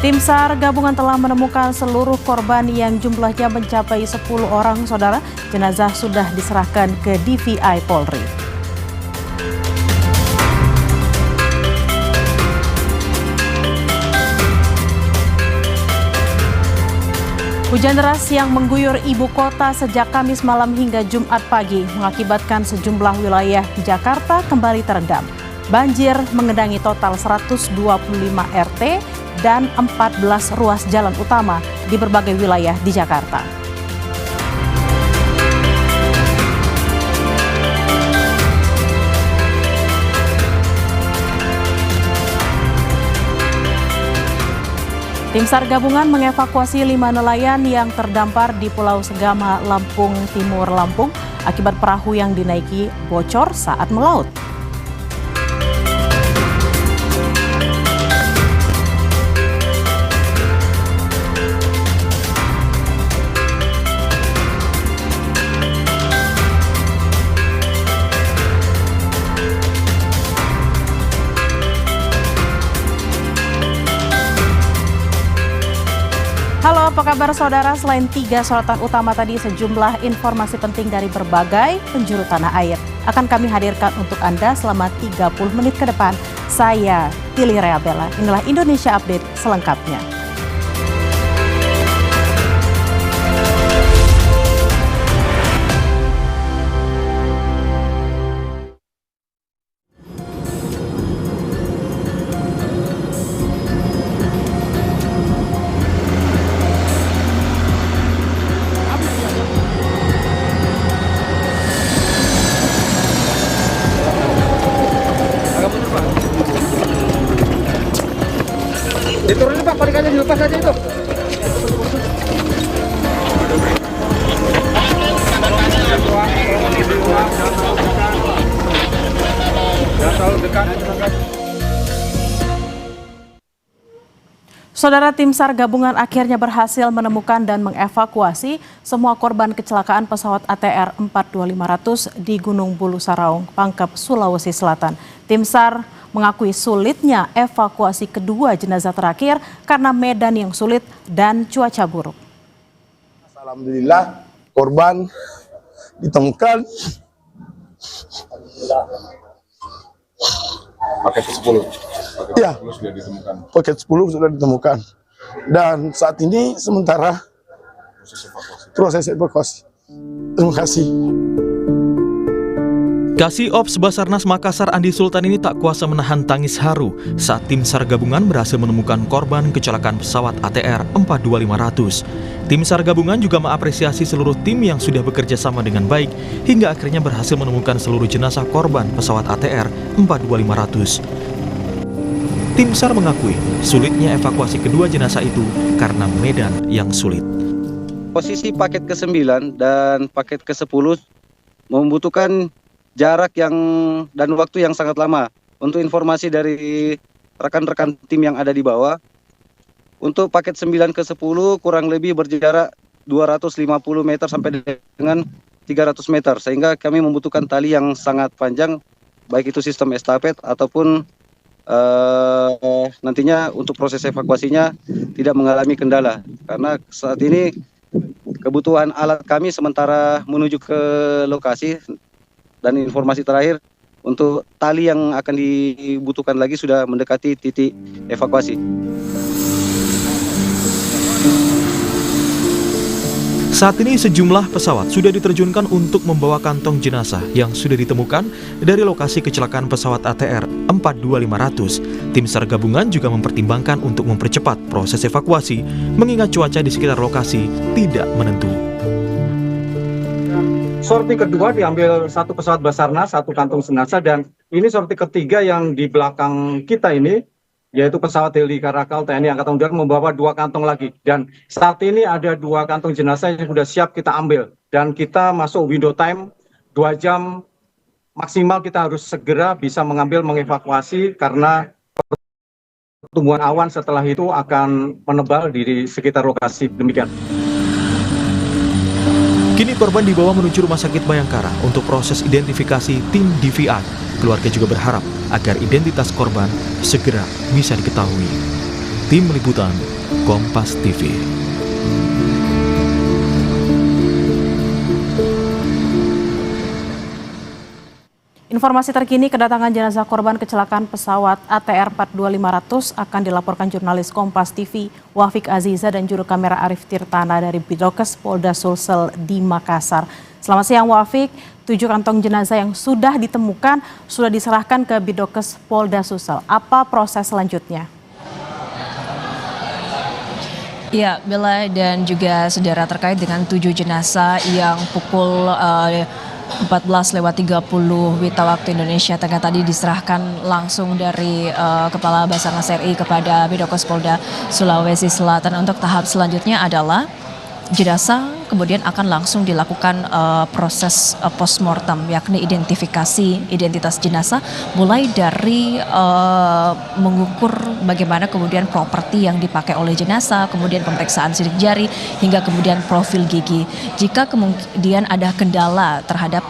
Tim SAR gabungan telah menemukan seluruh korban yang jumlahnya mencapai 10 orang, saudara. Jenazah sudah diserahkan ke DVI Polri. Hujan deras yang mengguyur ibu kota sejak Kamis malam hingga Jumat pagi mengakibatkan sejumlah wilayah di Jakarta kembali terendam. Banjir mengendangi total 125 RT dan 14 ruas jalan utama di berbagai wilayah di Jakarta. Tim SAR gabungan mengevakuasi 5 nelayan yang terdampar di Pulau Segama, Lampung Timur, Lampung akibat perahu yang dinaiki bocor saat melaut. Halo, apa kabar saudara? Selain 3 sorotan utama tadi, sejumlah informasi penting dari berbagai penjuru tanah air akan kami hadirkan untuk Anda selama 30 menit ke depan. Saya Tili Reabella. Inilah Indonesia Update selengkapnya. Diturunin Pak, parikannya dilepas aja itu. Saudara, tim SAR gabungan akhirnya berhasil menemukan dan mengevakuasi semua korban kecelakaan pesawat ATR 42500 di Gunung Bulu Saraung, Pangkep, Sulawesi Selatan. Tim SAR mengakui sulitnya evakuasi kedua jenazah terakhir karena medan yang sulit dan cuaca buruk. Alhamdulillah korban ditemukan. Paket 10. Ya, Sudah ditemukan. paket 10 sudah ditemukan. Dan saat ini sementara proses evakuasi. Terima kasih. Kasih Ops Basarnas Makassar Andi Sultan ini tak kuasa menahan tangis haru saat tim SAR gabungan berhasil menemukan korban kecelakaan pesawat ATR 42500. Tim SAR gabungan juga mengapresiasi seluruh tim yang sudah bekerja sama dengan baik hingga akhirnya berhasil menemukan seluruh jenazah korban pesawat ATR 42500. Tim SAR mengakui sulitnya evakuasi kedua jenazah itu karena medan yang sulit. Posisi paket ke-9 dan paket ke-10 membutuhkan jarak yang dan waktu yang sangat lama. Untuk informasi dari rekan-rekan tim yang ada di bawah, untuk paket 9 ke 10 kurang lebih berjarak 250 meter sampai dengan 300 meter, sehingga kami membutuhkan tali yang sangat panjang, baik itu sistem estafet ataupun nantinya untuk proses evakuasinya tidak mengalami kendala. Karena saat ini kebutuhan alat kami sementara menuju ke lokasi. Dan informasi terakhir, untuk tali yang akan dibutuhkan lagi sudah mendekati titik evakuasi. Saat ini sejumlah pesawat sudah diterjunkan untuk membawa kantong jenazah yang sudah ditemukan dari lokasi kecelakaan pesawat ATR 42500. Tim SAR gabungan juga mempertimbangkan untuk mempercepat proses evakuasi mengingat cuaca di sekitar lokasi tidak menentu. Sorti kedua diambil satu pesawat Basarnas, satu kantung jenazah, dan ini sorti ketiga yang di belakang kita ini, yaitu pesawat Heli Karakal TNI Angkatan Udara membawa 2 kantong lagi. Dan saat ini ada 2 kantong jenazah yang sudah siap kita ambil. Dan kita masuk window time 2 jam maksimal, kita harus segera bisa mengevakuasi karena pertumbuhan awan setelah itu akan menebal di sekitar lokasi. Demikian. Kini korban dibawa menuju Rumah Sakit Bayangkara untuk proses identifikasi tim DVI. Keluarga juga berharap agar identitas korban segera bisa diketahui. Tim Liputan Kompas TV. Informasi terkini kedatangan jenazah korban kecelakaan pesawat ATR 42500 akan dilaporkan jurnalis Kompas TV Wafik Aziza dan juru kamera Arif Tirtana dari Bidokes Polda Sulsel di Makassar. Selamat siang Wafik, 7 kantong jenazah yang sudah ditemukan sudah diserahkan ke Bidokes Polda Sulsel. Apa proses selanjutnya? Ya, Bella dan juga saudara, terkait dengan 7 jenazah yang pukul 14:30 WITA waktu Indonesia Tengah tadi diserahkan langsung dari Kepala Basarnas RI kepada Bidokes Polda Sulawesi Selatan. Untuk tahap selanjutnya adalah jenazah kemudian akan langsung dilakukan proses postmortem, yakni identifikasi identitas jenazah, mulai dari mengukur bagaimana kemudian properti yang dipakai oleh jenazah, kemudian pemeriksaan sidik jari, hingga kemudian profil gigi. Jika kemudian ada kendala terhadap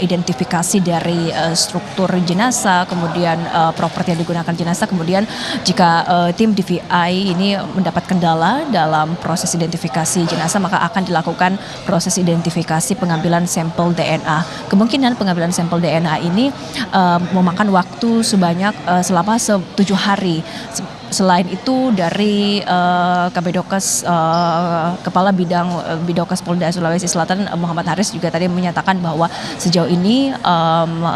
identifikasi dari struktur jenazah, kemudian properti yang digunakan jenazah, kemudian jika tim DVI ini mendapat kendala dalam proses identifikasi jenazah, maka akan dilakukan proses identifikasi pengambilan sampel DNA. Kemungkinan pengambilan sampel DNA ini memakan waktu sebanyak selama 7 hari. Selain itu dari Kabidokes Kepala Bidang Bidokes Polda Sulawesi Selatan Muhammad Haris juga tadi menyatakan bahwa sejauh ini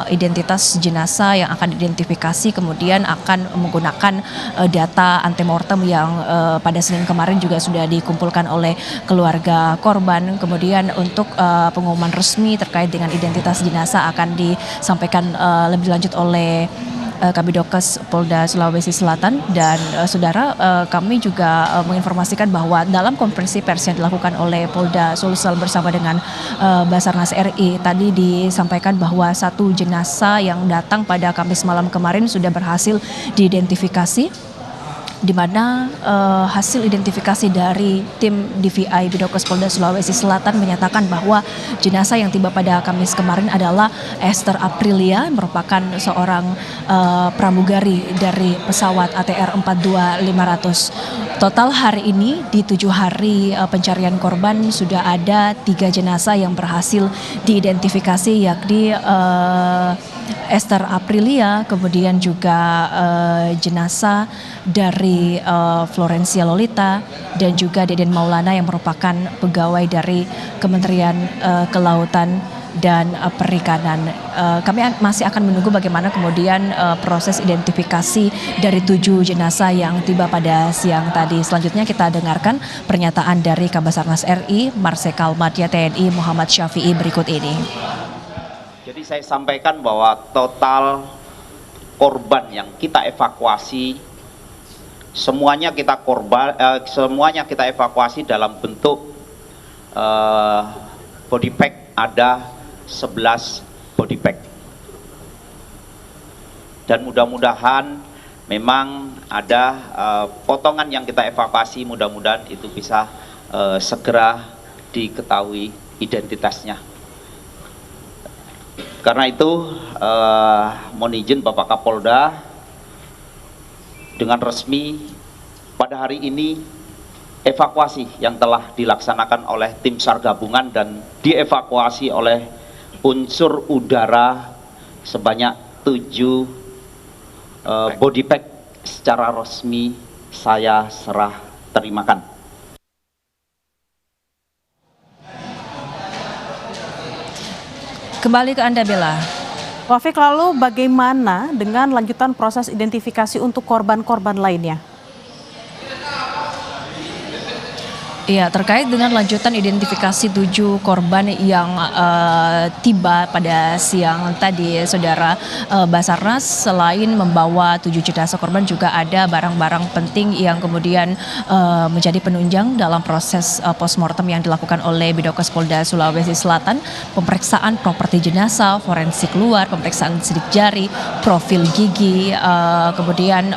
identitas jenazah yang akan diidentifikasi kemudian akan menggunakan data antemortem yang pada Senin kemarin juga sudah dikumpulkan oleh keluarga korban. Kemudian untuk pengumuman resmi terkait dengan identitas jenazah akan disampaikan lebih lanjut oleh Kabidokes Polda Sulawesi Selatan. Dan saudara, kami juga menginformasikan bahwa dalam konferensi pers yang dilakukan oleh Polda Sulsel bersama dengan Basarnas RI tadi disampaikan bahwa 1 jenazah yang datang pada Kamis malam kemarin sudah berhasil diidentifikasi, di mana hasil identifikasi dari tim DVI Bidokes Polda Sulawesi Selatan menyatakan bahwa jenazah yang tiba pada Kamis kemarin adalah Esther Aprilia, merupakan seorang pramugari dari pesawat ATR 42500. Total hari ini di 7 hari pencarian korban sudah ada 3 jenazah yang berhasil diidentifikasi, yakni Esther Aprilia, kemudian juga jenazah dari Florencia Lolita, dan juga Deden Maulana yang merupakan pegawai dari Kementerian Kelautan dan Perikanan. Kami masih akan menunggu bagaimana kemudian proses identifikasi dari 7 jenazah yang tiba pada siang tadi. Selanjutnya kita dengarkan pernyataan dari Kabasarnas RI Marsikal Madya TNI Muhammad Syafi'i berikut ini. Jadi saya sampaikan bahwa total korban yang kita evakuasi semuanya kita evakuasi dalam bentuk body pack, ada 11 body pack. Dan mudah-mudahan memang ada potongan yang kita evakuasi, mudah-mudahan itu bisa segera diketahui identitasnya. Karena itu mohon izin Bapak Kapolda dengan resmi pada hari ini evakuasi yang telah dilaksanakan oleh tim SAR gabungan dan dievakuasi oleh unsur udara sebanyak 7 body pack secara resmi saya serah terimakan. Kembali ke Anda, Bella. Wafik, lalu bagaimana dengan lanjutan proses identifikasi untuk korban-korban lainnya? Iya, terkait dengan lanjutan identifikasi 7 korban yang tiba pada siang tadi, saudara, Basarnas selain membawa 7 jenazah korban juga ada barang-barang penting yang kemudian menjadi penunjang dalam proses postmortem yang dilakukan oleh Bidokes Polda Sulawesi Selatan, pemeriksaan properti jenazah, forensik luar, pemeriksaan sidik jari, profil gigi, kemudian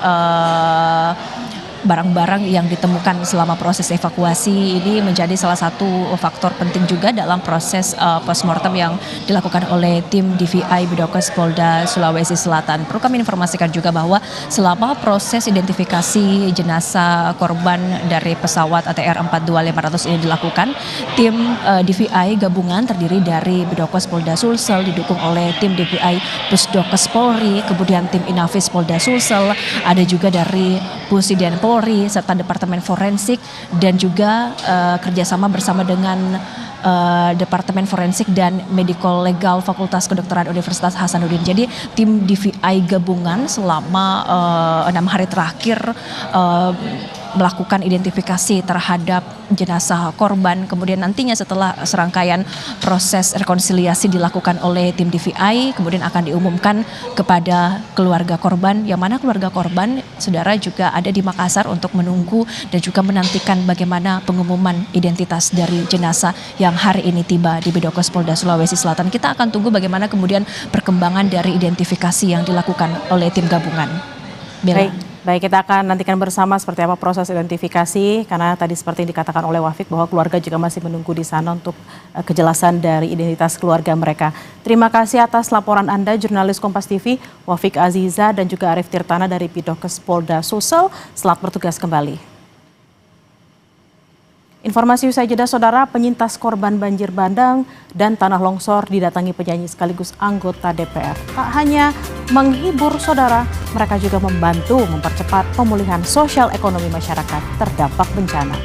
barang-barang yang ditemukan selama proses evakuasi ini menjadi salah satu faktor penting juga dalam proses postmortem yang dilakukan oleh tim DVI Bidokes Polda Sulawesi Selatan. Perlu kami informasikan juga bahwa selama proses identifikasi jenazah korban dari pesawat ATR 42500 ini dilakukan, tim DVI gabungan terdiri dari Bidokes Polda Sulsel didukung oleh tim DVI Pusdokes Polri, kemudian tim Inafis Polda Sulsel, ada juga dari Pusdiden Polri serta Departemen Forensik dan juga kerjasama bersama dengan Departemen Forensik dan Medical Legal Fakultas Kedokteran Universitas Hasanuddin. Jadi tim DVI gabungan selama 6 hari terakhir melakukan identifikasi terhadap jenazah korban. Kemudian nantinya setelah serangkaian proses rekonsiliasi dilakukan oleh tim DVI, kemudian akan diumumkan kepada keluarga korban, yang mana keluarga korban, saudara, juga ada di Makassar untuk menunggu dan juga menantikan bagaimana pengumuman identitas dari jenazah yang hari ini tiba di Bidokes Polda Sulawesi Selatan. Kita akan tunggu bagaimana kemudian perkembangan dari identifikasi yang dilakukan oleh tim gabungan. Bella. Baik, kita akan nantikan bersama seperti apa proses identifikasi, karena tadi seperti dikatakan oleh Wafik bahwa keluarga juga masih menunggu di sana untuk kejelasan dari identitas keluarga mereka. Terima kasih atas laporan Anda, jurnalis Kompas TV, Wafik Aziza dan juga Arif Tirtana dari Bidokes Polda Sulsel. Selamat bertugas kembali. Informasi usai jeda, saudara, penyintas korban banjir bandang dan tanah longsor didatangi penyanyi sekaligus anggota DPR. Tak hanya menghibur saudara, mereka juga membantu mempercepat pemulihan sosial ekonomi masyarakat terdampak bencana.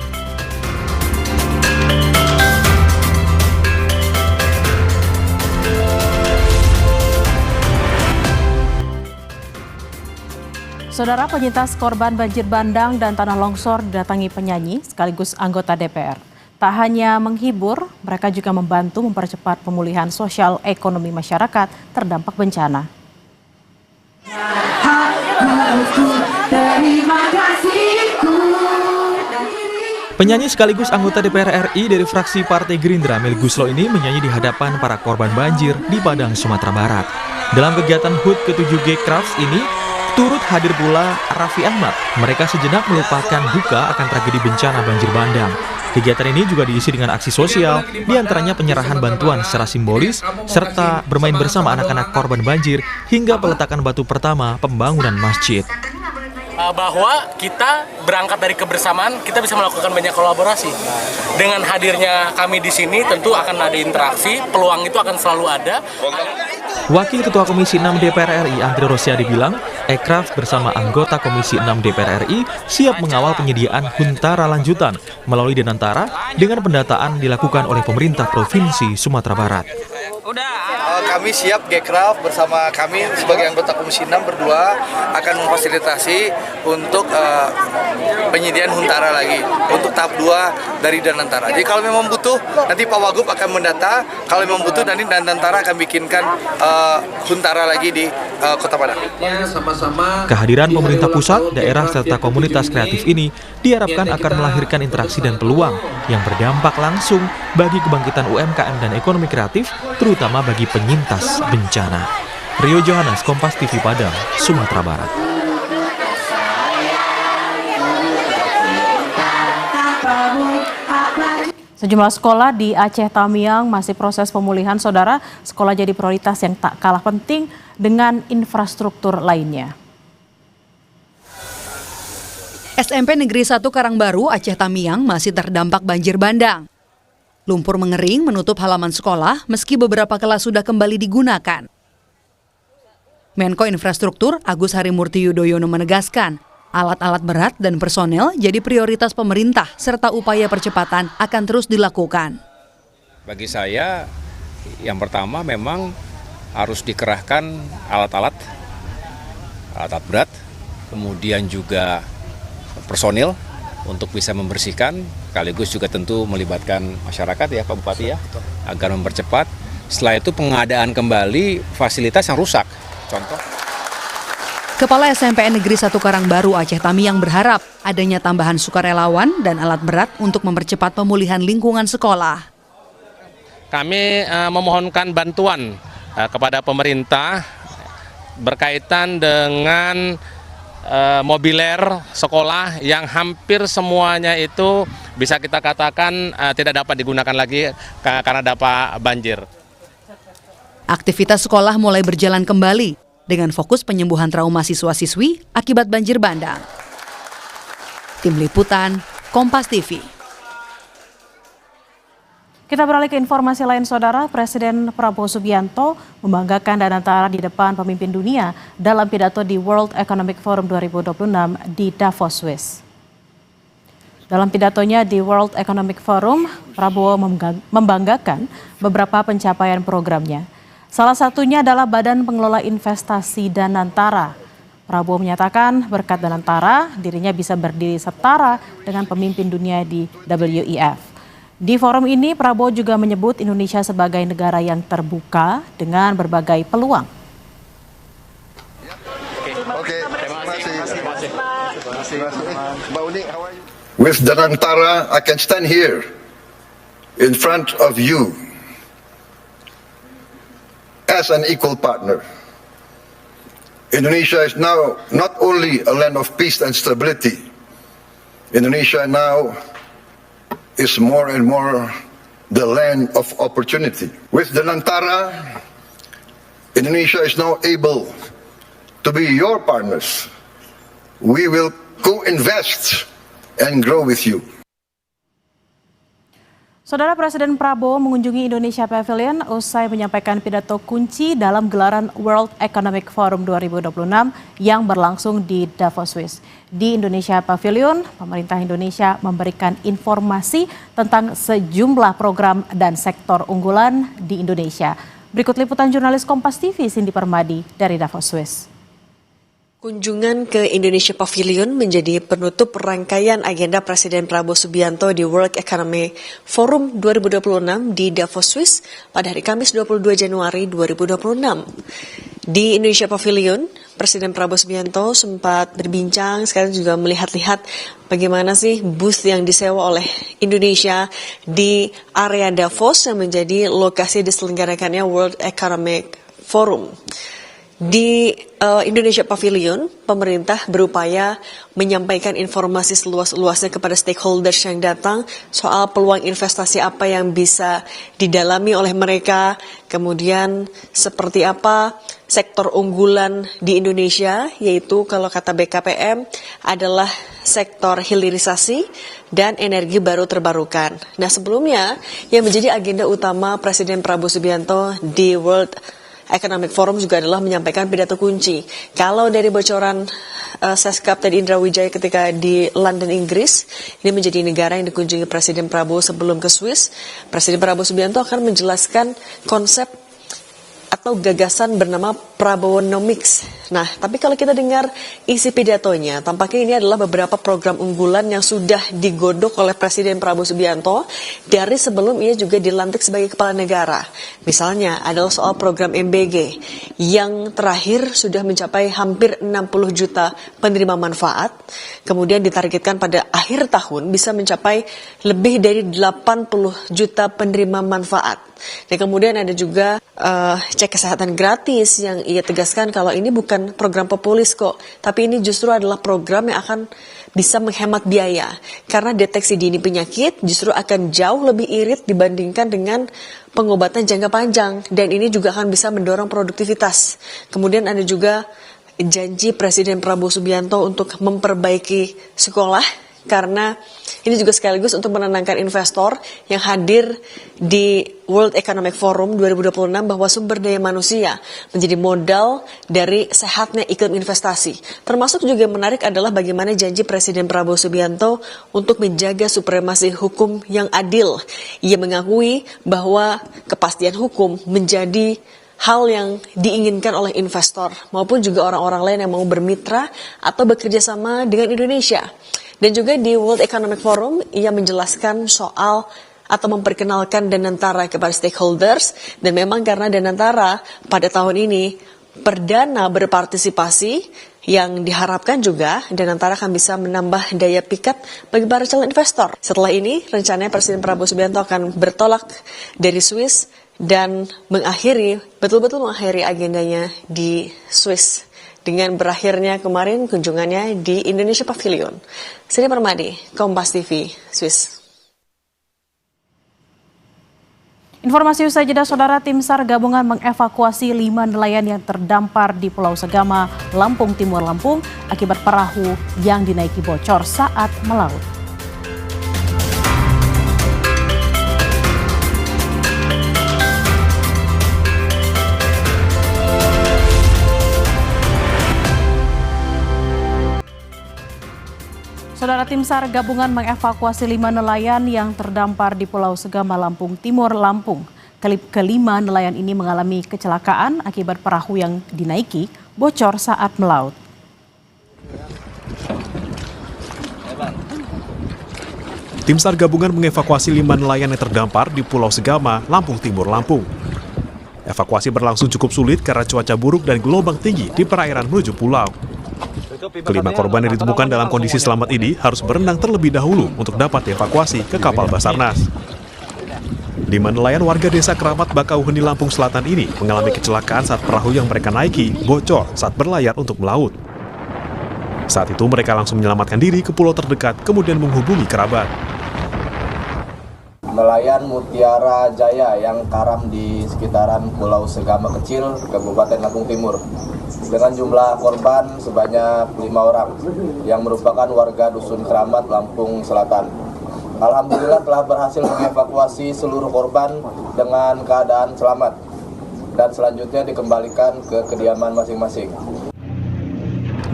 Saudara, penyintas korban banjir bandang dan tanah longsor didatangi penyanyi sekaligus anggota DPR. Tak hanya menghibur, mereka juga membantu mempercepat pemulihan sosial ekonomi masyarakat terdampak bencana. Penyanyi sekaligus anggota DPR RI dari fraksi Partai Gerindra, Melly Goeslaw ini menyanyi di hadapan para korban banjir di Padang, Sumatera Barat. Dalam kegiatan HUT ke-7 Gecrafts ini, turut hadir pula Raffi Ahmad. Mereka sejenak melupakan duka akan tragedi bencana banjir bandang. Kegiatan ini juga diisi dengan aksi sosial, diantaranya penyerahan bantuan secara simbolis, serta bermain bersama anak-anak korban banjir, hingga peletakan batu pertama pembangunan masjid. Bahwa kita berangkat dari kebersamaan, kita bisa melakukan banyak kolaborasi. Dengan hadirnya kami di sini tentu akan ada interaksi, peluang itu akan selalu ada. Wakil Ketua Komisi 6 DPR RI Andri Rosiadi bilang, Ekraf bersama anggota Komisi 6 DPR RI siap mengawal penyediaan huntara lanjutan melalui Danantara dengan pendataan dilakukan oleh pemerintah Provinsi Sumatera Barat. Kami siap, Gecrafts bersama kami sebagai anggota Komisi 6 berdua akan memfasilitasi untuk penyediaan huntara lagi untuk tahap 2 dari Danantara. Jadi kalau memang butuh, nanti Pak Wagub akan mendata, kalau memang butuh nanti Danantara akan bikinkan huntara lagi di Kota Padang. Kehadiran pemerintah pusat, daerah serta komunitas kreatif ini diharapkan akan melahirkan interaksi dan peluang yang berdampak langsung bagi kebangkitan UMKM dan ekonomi kreatif, terutama bagi penyintas bencana. Rio Johannes, Kompas TV Padang, Sumatera Barat. Sejumlah sekolah di Aceh Tamiang masih proses pemulihan, saudara. Sekolah jadi prioritas yang tak kalah penting dengan infrastruktur lainnya. SMP Negeri 1 Karangbaru, Aceh Tamiang masih terdampak banjir bandang. Lumpur mengering menutup halaman sekolah meski beberapa kelas sudah kembali digunakan. Menko Infrastruktur Agus Harimurti Yudhoyono menegaskan, alat-alat berat dan personel jadi prioritas pemerintah serta upaya percepatan akan terus dilakukan. Bagi saya, yang pertama memang harus dikerahkan alat-alat berat, kemudian juga personil untuk bisa membersihkan, sekaligus juga tentu melibatkan masyarakat ya Pak Bupati ya, agar mempercepat. Setelah itu pengadaan kembali fasilitas yang rusak, contoh. Kepala SMPN Negeri 1 Karangbaru Aceh Tamiang berharap adanya tambahan sukarelawan dan alat berat untuk mempercepat pemulihan lingkungan sekolah. Kami memohonkan bantuan kepada pemerintah berkaitan dengan mobiler sekolah yang hampir semuanya itu bisa kita katakan tidak dapat digunakan lagi karena dampak banjir. Aktivitas sekolah mulai berjalan kembali dengan fokus penyembuhan trauma siswa-siswi akibat banjir bandang. Tim Liputan, Kompas TV. Kita beralih ke informasi lain, Saudara. Presiden Prabowo Subianto membanggakan Danantara di depan pemimpin dunia dalam pidato di World Economic Forum 2026 di Davos, Swiss. Dalam pidatonya di World Economic Forum, Prabowo membanggakan beberapa pencapaian programnya. Salah satunya adalah Badan Pengelola Investasi Danantara. Prabowo menyatakan berkat Danantara, dirinya bisa berdiri setara dengan pemimpin dunia di WEF. Di forum ini, Prabowo juga menyebut Indonesia sebagai negara yang terbuka dengan berbagai peluang. With Danantara, I can stand here in front of you as an equal partner. Indonesia is now not only a land of peace and stability. Indonesia now is more and more the land of opportunity. With Danantara, Indonesia is now able to be your partners. We will co-invest and grow with you. Saudara, Presiden Prabowo mengunjungi Indonesia Pavilion usai menyampaikan pidato kunci dalam gelaran World Economic Forum 2026 yang berlangsung di Davos, Swiss. Di Indonesia Pavilion, pemerintah Indonesia memberikan informasi tentang sejumlah program dan sektor unggulan di Indonesia. Berikut liputan jurnalis Kompas TV Cindy Permadi dari Davos, Swiss. Kunjungan ke Indonesia Pavilion menjadi penutup rangkaian agenda Presiden Prabowo Subianto di World Economic Forum 2026 di Davos, Swiss pada hari Kamis 22 Januari 2026. Di Indonesia Pavilion, Presiden Prabowo Subianto sempat berbincang, sekarang juga melihat-lihat bagaimana sih booth yang disewa oleh Indonesia di area Davos yang menjadi lokasi diselenggarakannya World Economic Forum. Di Indonesia Pavilion, pemerintah berupaya menyampaikan informasi seluas-luasnya kepada stakeholders yang datang soal peluang investasi apa yang bisa didalami oleh mereka, kemudian seperti apa sektor unggulan di Indonesia, yaitu kalau kata BKPM adalah sektor hilirisasi dan energi baru terbarukan. Nah, sebelumnya yang menjadi agenda utama Presiden Prabowo Subianto di World Economic Forum juga adalah menyampaikan pidato kunci. Kalau dari bocoran Seskap tadi Indra Wijaya ketika di London, Inggris, ini menjadi negara yang dikunjungi Presiden Prabowo sebelum ke Swiss. Presiden Prabowo Subianto akan menjelaskan konsep atau gagasan bernama Prabowonomics. Nah, tapi kalau kita dengar isi pidatonya, tampaknya ini adalah beberapa program unggulan yang sudah digodok oleh Presiden Prabowo Subianto dari sebelum ia juga dilantik sebagai kepala negara. Misalnya adalah soal program MBG yang terakhir sudah mencapai hampir 60 juta penerima manfaat. Kemudian ditargetkan pada akhir tahun bisa mencapai lebih dari 80 juta penerima manfaat. Dan kemudian ada juga cek kesehatan gratis yang ia tegaskan kalau ini bukan program populis kok, tapi ini justru adalah program yang akan bisa menghemat biaya karena deteksi dini penyakit justru akan jauh lebih irit dibandingkan dengan pengobatan jangka panjang dan ini juga akan bisa mendorong produktivitas. Kemudian ada juga janji Presiden Prabowo Subianto untuk memperbaiki sekolah karena ini juga sekaligus untuk menenangkan investor yang hadir di World Economic Forum 2026 bahwa sumber daya manusia menjadi modal dari sehatnya iklim investasi. Termasuk juga yang menarik adalah bagaimana janji Presiden Prabowo Subianto untuk menjaga supremasi hukum yang adil. Ia mengakui bahwa kepastian hukum menjadi hal yang diinginkan oleh investor maupun juga orang-orang lain yang mau bermitra atau bekerja sama dengan Indonesia. Dan juga di World Economic Forum, ia menjelaskan soal atau memperkenalkan Danantara kepada stakeholders. Dan memang karena Danantara pada tahun ini perdana berpartisipasi, yang diharapkan juga Danantara akan bisa menambah daya pikat bagi para calon investor. Setelah ini, rencananya Presiden Prabowo Subianto akan bertolak dari Swiss dan betul-betul mengakhiri agendanya di Swiss dengan berakhirnya kemarin kunjungannya di Indonesia Pavilion. Sri Permadi, Kompas TV, Swiss. Informasi usai jeda, Saudara, tim SAR gabungan mengevakuasi 5 nelayan yang terdampar di Pulau Segama, Lampung Timur, Lampung akibat perahu yang dinaiki bocor saat melaut. Saudara, tim SAR gabungan mengevakuasi 5 nelayan yang terdampar di Pulau Segama, Lampung Timur, Lampung. Kelima nelayan ini mengalami kecelakaan akibat perahu yang dinaiki bocor saat melaut. Tim SAR gabungan mengevakuasi 5 nelayan yang terdampar di Pulau Segama, Lampung Timur, Lampung. Evakuasi berlangsung cukup sulit karena cuaca buruk dan gelombang tinggi di perairan menuju pulau. Kelima korban yang ditemukan dalam kondisi selamat ini harus berenang terlebih dahulu untuk dapat dievakuasi ke kapal Basarnas. 5 nelayan warga desa Keramat Bakauheni, Lampung Selatan ini mengalami kecelakaan saat perahu yang mereka naiki bocor saat berlayar untuk melaut. Saat itu mereka langsung menyelamatkan diri ke pulau terdekat kemudian menghubungi kerabat. Nelayan Mutiara Jaya yang karam di sekitaran Pulau Segama Kecil, Kabupaten Lampung Timur, dengan jumlah korban sebanyak 5 orang yang merupakan warga Dusun Keramat, Lampung Selatan. Alhamdulillah telah berhasil mengevakuasi seluruh korban dengan keadaan selamat dan selanjutnya dikembalikan ke kediaman masing-masing.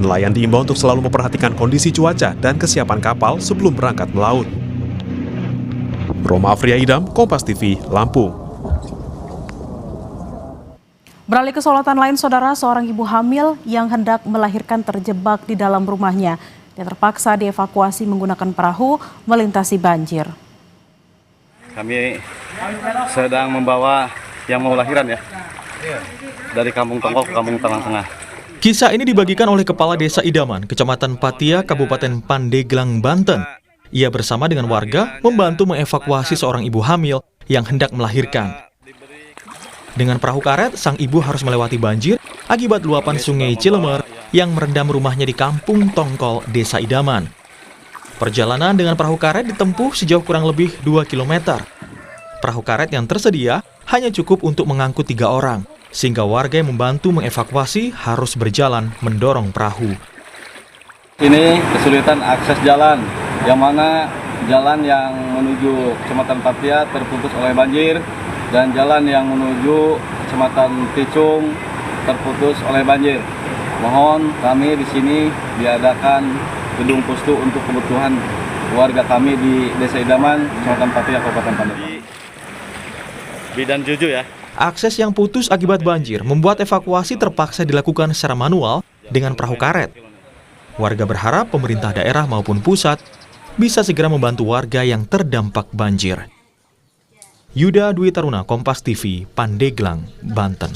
Nelayan diimbau untuk selalu memperhatikan kondisi cuaca dan kesiapan kapal sebelum berangkat melaut. Roma Afria Idam, Kompas TV, Lampung. Beralih ke sorotan lain, Saudara, seorang ibu hamil yang hendak melahirkan terjebak di dalam rumahnya. Dia terpaksa dievakuasi menggunakan perahu melintasi banjir. Kami sedang membawa yang mau lahiran ya, dari Kampung Tongkol ke Kampung Tengah. Kisah ini dibagikan oleh Kepala Desa Idaman, Kecamatan Patia, Kabupaten Pandeglang, Banten. Ia bersama dengan warga membantu mengevakuasi seorang ibu hamil yang hendak melahirkan. Dengan perahu karet, sang ibu harus melewati banjir akibat luapan sungai Cilemer yang merendam rumahnya di Kampung Tongkol, Desa Idaman. Perjalanan dengan perahu karet ditempuh sejauh kurang lebih 2 km. Perahu karet yang tersedia hanya cukup untuk mengangkut 3 orang, sehingga warga yang membantu mengevakuasi harus berjalan mendorong perahu. Ini kesulitan akses jalan, yang mana jalan yang menuju Kecamatan Patia terputus oleh banjir dan jalan yang menuju Kecamatan Ticung terputus oleh banjir. Mohon kami di sini diadakan gedung pustu untuk kebutuhan warga kami di Desa Idaman, Kecamatan Patia, Kabupaten Pandeglang. Bidan Juju ya. Akses yang putus akibat banjir membuat evakuasi terpaksa dilakukan secara manual dengan perahu karet. Warga berharap pemerintah daerah maupun pusat bisa segera membantu warga yang terdampak banjir. Yuda Dwi Taruna, Kompas TV, Pandeglang, Banten.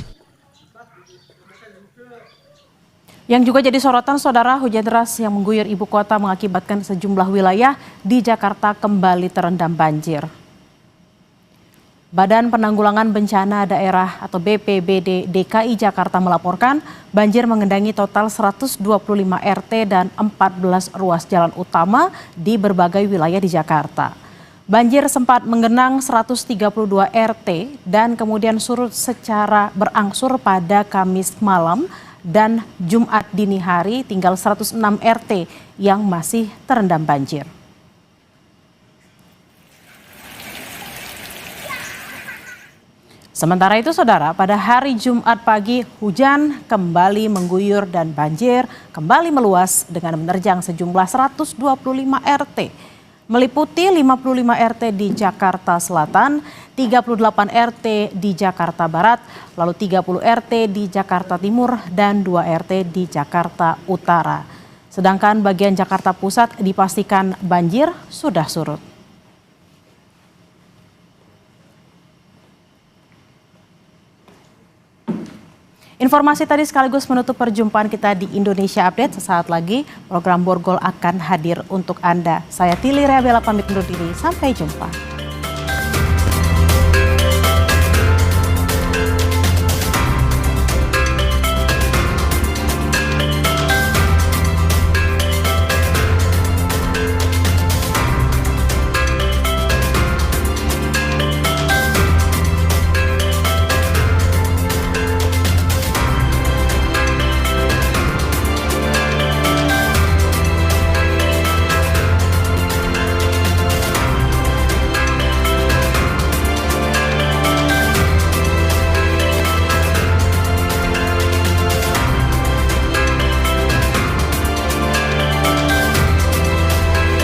Yang juga jadi sorotan, Saudara, hujan deras yang mengguyur ibu kota mengakibatkan sejumlah wilayah di Jakarta kembali terendam banjir. Badan Penanggulangan Bencana Daerah atau BPBD DKI Jakarta melaporkan banjir mengendangi total 125 RT dan 14 ruas jalan utama di berbagai wilayah di Jakarta. Banjir sempat menggenang 132 RT dan kemudian surut secara berangsur pada Kamis malam dan Jumat dini hari tinggal 106 RT yang masih terendam banjir. Sementara itu, Saudara, pada hari Jumat pagi hujan kembali mengguyur dan banjir kembali meluas dengan menerjang sejumlah 125 RT. Meliputi 55 RT di Jakarta Selatan, 38 RT di Jakarta Barat, lalu 30 RT di Jakarta Timur, dan 2 RT di Jakarta Utara. Sedangkan bagian Jakarta Pusat dipastikan banjir sudah surut. Informasi tadi sekaligus menutup perjumpaan kita di Indonesia Update. Sesaat lagi program Borgol akan hadir untuk Anda. Saya Tili Rea Bella pamit undur diri. Sampai jumpa.